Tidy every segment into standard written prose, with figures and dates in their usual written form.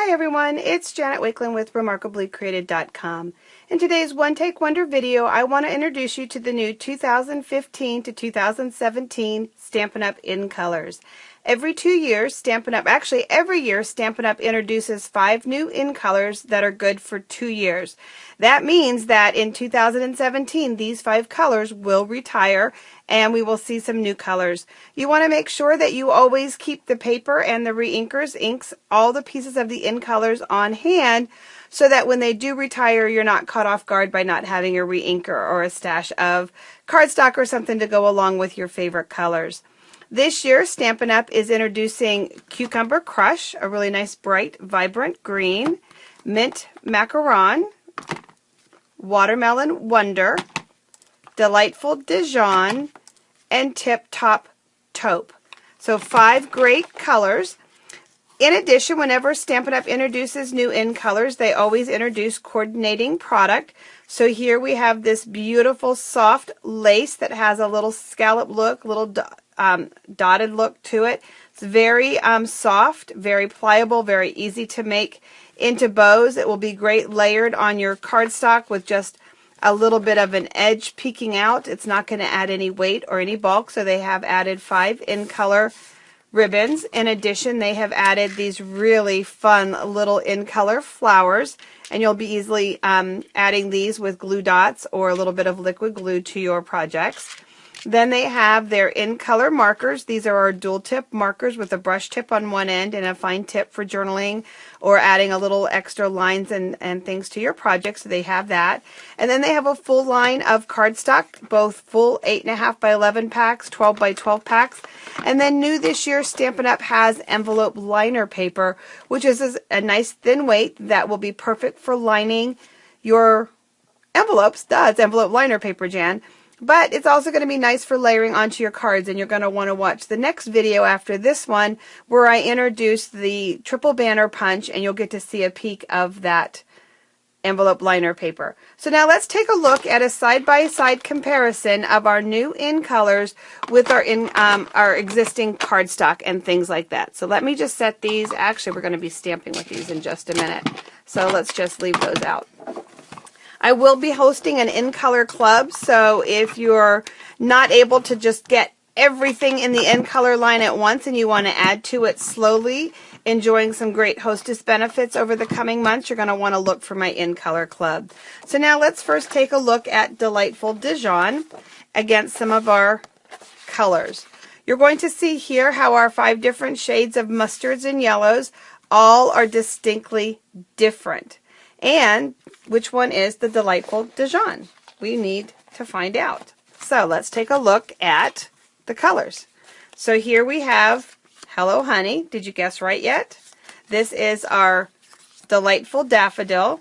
Hi everyone, it's Janet Wakeland with remarkablycreated.com. In today's One Take Wonder video, I want to introduce you to the new 2015 to 2017 Stampin' Up! In Colors. Every 2 years, every year, Stampin' Up! Introduces 5 new in colors that are good for 2 years. That means that in 2017, these 5 colors will retire and we will see some new colors. You want to make sure that you always keep the paper and the re-inkers, inks, all the pieces of the in colors on hand so that when they do retire, you're not caught off guard by not having a re-inker or a stash of cardstock or something to go along with your favorite colors. This year, Stampin' Up! Is introducing Cucumber Crush, a really nice, bright, vibrant green, Mint Macaron, Watermelon Wonder, Delightful Dijon, and Tip Top Taupe. So 5 great colors. In addition, whenever Stampin' Up! Introduces new in colors, they always introduce coordinating product. So here we have this beautiful soft lace that has a little scallop look, little dotted look to it. It's very soft, very pliable, very easy to make into bows. It will be great layered on your cardstock with just a little bit of an edge peeking out. It's not going to add any weight or any bulk, so they have added 5 in color ribbons. In addition, they have added these really fun little in color flowers, and you'll be easily adding these with glue dots or a little bit of liquid glue to your projects. Then they have their in color markers. These are our dual tip markers with a brush tip on one end and a fine tip for journaling or adding a little extra lines and things to your project. So they have that. And then they have a full line of cardstock, both full 8.5 by 11 packs, 12 by 12 packs. And then new this year, Stampin' Up! Has envelope liner paper, which is a nice thin weight that will be perfect for lining your envelopes. It's envelope liner paper, Jan. But it's also going to be nice for layering onto your cards, and you're going to want to watch the next video after this one where I introduce the triple banner punch, and you'll get to see a peek of that envelope liner paper. So now let's take a look at a side-by-side comparison of our new in colors with our existing cardstock and things like that. So let me just set these. Actually, we're going to be stamping with these in just a minute. So let's just leave those out. I will be hosting an in-color club, so if you're not able to just get everything in the in-color line at once and you want to add to it slowly, enjoying some great hostess benefits over the coming months, you're going to want to look for my in-color club. So now let's first take a look at Delightful Dijon against some of our colors. You're going to see here how our 5 different shades of mustards and yellows all are distinctly different. And which one is the Delightful Dijon? We need to find out. So let's take a look at the colors. So here we have Hello Honey. Did you guess right yet? This is our Delightful Daffodil.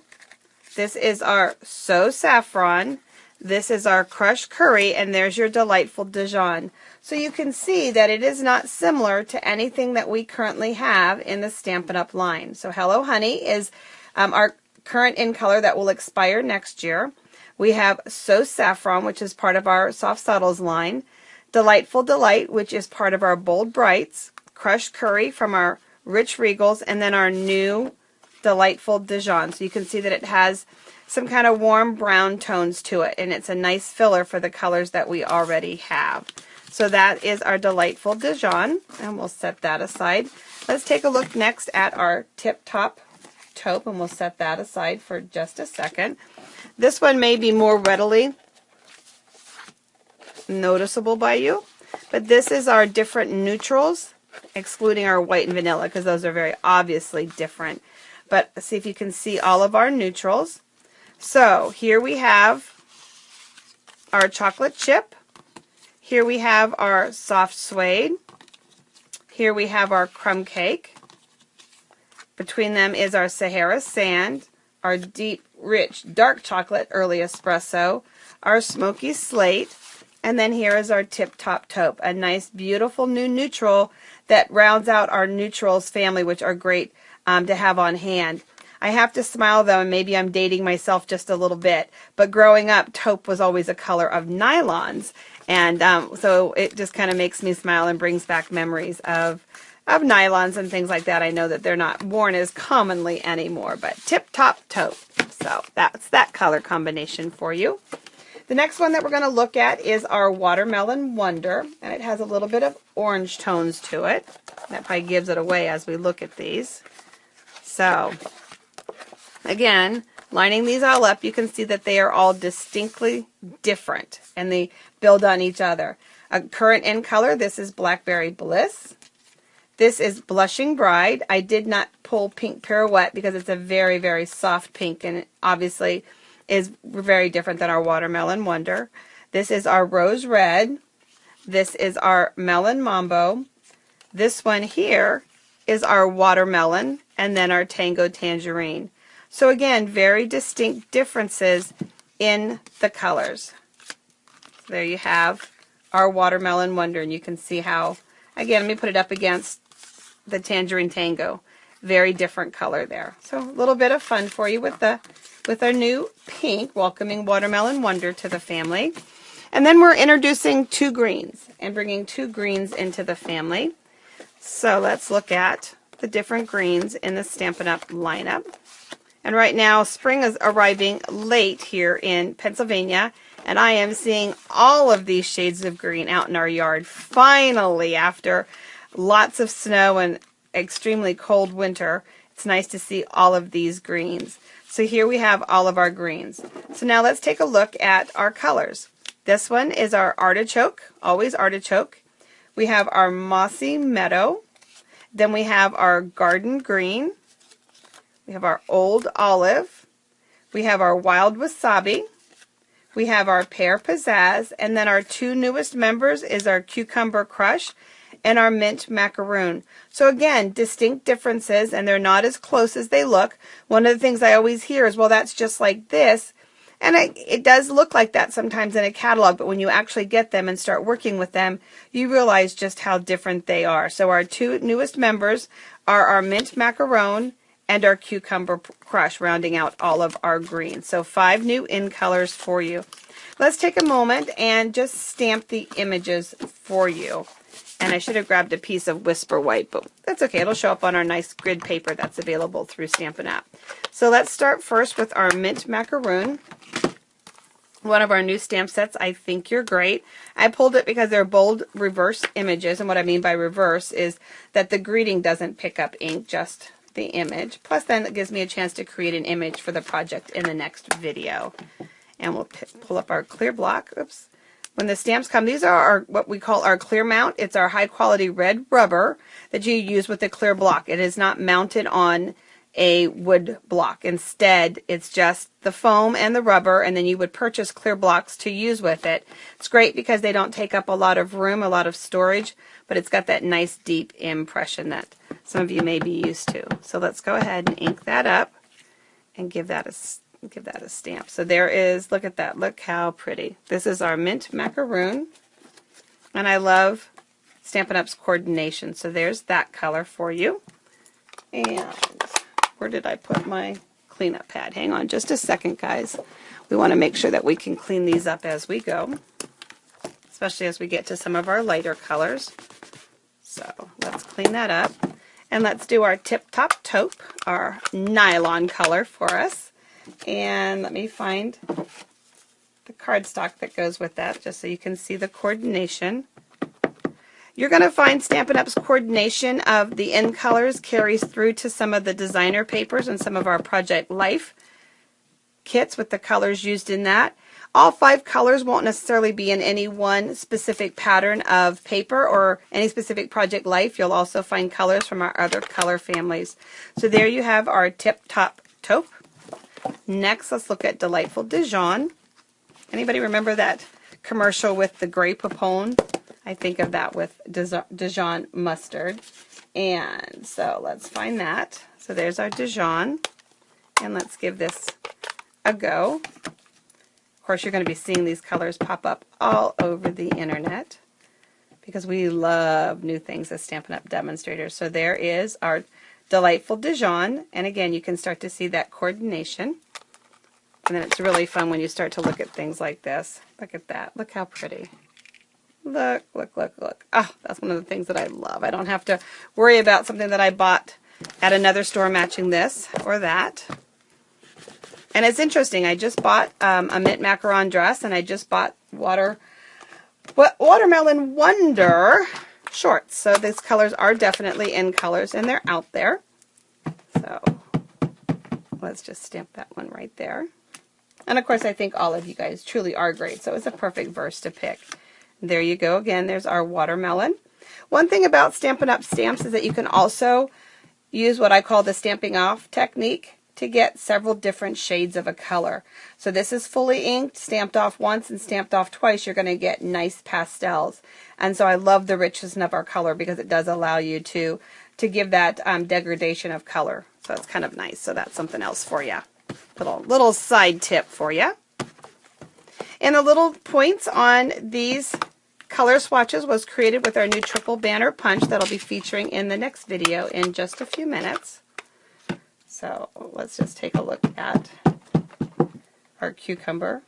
This is our So Saffron. This is our Crushed Curry, and there's your Delightful Dijon. So you can see that it is not similar to anything that we currently have in the Stampin' Up! Line. So Hello Honey is our current in color that will expire next year. We have So Saffron, which is part of our Soft Subtles line. Delightful Delight, which is part of our Bold Brights. Crushed Curry from our Rich Regals, and then our new Delightful Dijon. So you can see that it has some kind of warm brown tones to it, and it's a nice filler for the colors that we already have. So that is our Delightful Dijon, and we'll set that aside. Let's take a look next at our Tip Top Taupe, and we'll set that aside for just a second. This one may be more readily noticeable by you, but this is our different neutrals, excluding our white and vanilla, because those are very obviously different. But see if you can see all of our neutrals. So here we have our chocolate chip. Here we have our soft suede. Here we have our crumb cake. Between them is our Sahara Sand, our deep, rich, dark chocolate, early espresso, our smoky slate, and then here is our Tip Top Taupe, a nice, beautiful new neutral that rounds out our neutrals family, which are great to have on hand. I have to smile, though, and maybe I'm dating myself just a little bit, but growing up, taupe was always a color of nylons, and so it just kind of makes me smile and brings back memories of of nylons and things like that. I know that they're not worn as commonly anymore, but Tip Top Taupe. So that's that color combination for you. The next one that we're going to look at is our Watermelon Wonder, and it has a little bit of orange tones to it. That probably gives it away as we look at these. So, again, lining these all up, you can see that they are all distinctly different, and they build on each other. A current in color, this is Blackberry Bliss. This is Blushing Bride. I did not pull Pink Pirouette because it's a very, very soft pink, and it obviously is very different than our Watermelon Wonder. This is our Rose Red. This is our Melon Mambo. This one here is our Watermelon, and then our Tango Tangerine. So again, very distinct differences in the colors. So there you have our Watermelon Wonder, and you can see how, again, let me put it up against the Tangerine Tango. Very different color there. So a little bit of fun for you with our new pink, welcoming Watermelon Wonder to the family. And then we're introducing two greens and bringing two greens into the family. So let's look at the different greens in the Stampin' Up! Lineup. And right now, spring is arriving late here in Pennsylvania, and I am seeing all of these shades of green out in our yard. Finally, after lots of snow and extremely cold winter, it's nice to see all of these greens. So here we have all of our greens. So now let's take a look at our colors. This one is our Artichoke, always Artichoke. We have our Mossy Meadow. Then we have our Garden Green. We have our Old Olive. We have our Wild Wasabi. We have our Pear Pizzazz. And then our two newest members is our Cucumber Crush and our Mint Macaroon. So again, distinct differences, and they're not as close as they look. One of the things I always hear is, well, that's just like this. And it does look like that sometimes in a catalog, but when you actually get them and start working with them, you realize just how different they are. So our two newest members are our Mint Macaron and our Cucumber Crush, rounding out all of our greens. So 5 new in colors for you. Let's take a moment and just stamp the images for you. And I should have grabbed a piece of Whisper White, but that's okay. It'll show up on our nice grid paper that's available through Stampin' Up! So let's start first with our Mint Macaroon. One of our new stamp sets, I Think You're Great. I pulled it because they're bold reverse images, and what I mean by reverse is that the greeting doesn't pick up ink, just the image. Plus then it gives me a chance to create an image for the project in the next video. And we'll pull up our clear block. Oops. When the stamps come, these are our, what we call our clear mount. It's our high quality red rubber that you use with the clear block. It is not mounted on a wood block. Instead, it's just the foam and the rubber, and then you would purchase clear blocks to use with it. It's great because they don't take up a lot of room, a lot of storage, but it's got that nice deep impression that some of you may be used to. So let's go ahead and ink that up and give that a stamp. So there is, look at that, look how pretty. This is our Mint Macaroon, and I love Stampin' Up's coordination. So there's that color for you. And where did I put my cleanup pad? Hang on just a second, guys. We want to make sure that we can clean these up as we go, especially as we get to some of our lighter colors. So let's clean that up. And let's do our Tip Top Taupe, our nylon color for us. And let me find the cardstock that goes with that, just so you can see the coordination. You're going to find Stampin' Up's coordination of the end colors carries through to some of the designer papers and some of our Project Life kits with the colors used in that. All 5 colors won't necessarily be in any one specific pattern of paper or any specific Project Life. You'll also find colors from our other color families. So there you have our Tip Top Taupe. Next, let's look at Delightful Dijon. Anybody remember that commercial with the Grey Poupon? I think of that with Dijon mustard. And so let's find that. So there's our Dijon. And let's give this a go. Of course, you're going to be seeing these colors pop up all over the internet because we love new things as Stampin' Up! Demonstrators. So there is our Delightful Dijon. And again, you can start to see that coordination. And then it's really fun when you start to look at things like this. Look at that. Look how pretty. Look, look, look, look. Oh, that's one of the things that I love. I don't have to worry about something that I bought at another store matching this or that. And it's interesting. I just bought a mint macaron dress, and I just bought Watermelon Wonder shorts. So these colors are definitely in colors, and they're out there. So let's just stamp that one right there. And of course, I think all of you guys truly are great. So it's a perfect verse to pick. There you go. Again, there's our watermelon. One thing about Stampin' Up! Stamps is that you can also use what I call the stamping off technique to get several different shades of a color. So this is fully inked, stamped off once and stamped off twice. You're going to get nice pastels. And so I love the richness of our color because it does allow you to give that degradation of color. So it's kind of nice. So that's something else for you. Little side tip for you. And the little points on these color swatches was created with our new triple banner punch that'll be featuring in the next video in just a few minutes. So let's just take a look at our cucumber.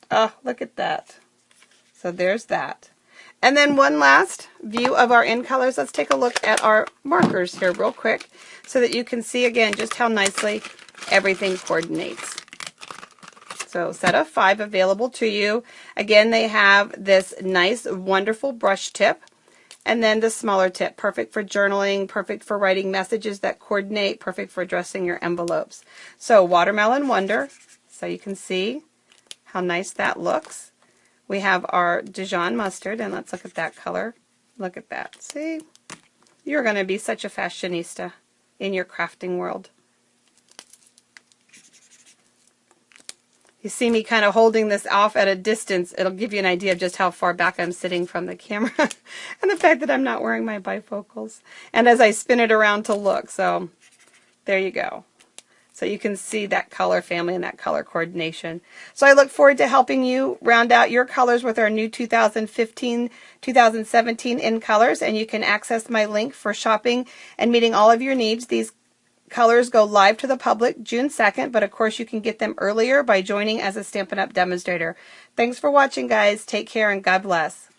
Oh, look at that. So there's that. And then one last view of our in colors. Let's take a look at our markers here real quick so that you can see again just how nicely everything coordinates. So set of 5 available to you. Again, they have this nice, wonderful brush tip. And then the smaller tip, perfect for journaling, perfect for writing messages that coordinate, perfect for dressing your envelopes. So Watermelon Wonder, so you can see how nice that looks. We have our Dijon mustard, and let's look at that color. Look at that. See? You're going to be such a fashionista in your crafting world. You see me kind of holding this off at a distance. It'll give you an idea of just how far back I'm sitting from the camera and the fact that I'm not wearing my bifocals. And as I spin it around to look, so there you go. So you can see that color family and that color coordination. So I look forward to helping you round out your colors with our new 2015-2017 in colors. And you can access my link for shopping and meeting all of your needs. These colors go live to the public June 2nd, but of course you can get them earlier by joining as a Stampin' Up! Demonstrator. Thanks for watching, guys. Take care and God bless.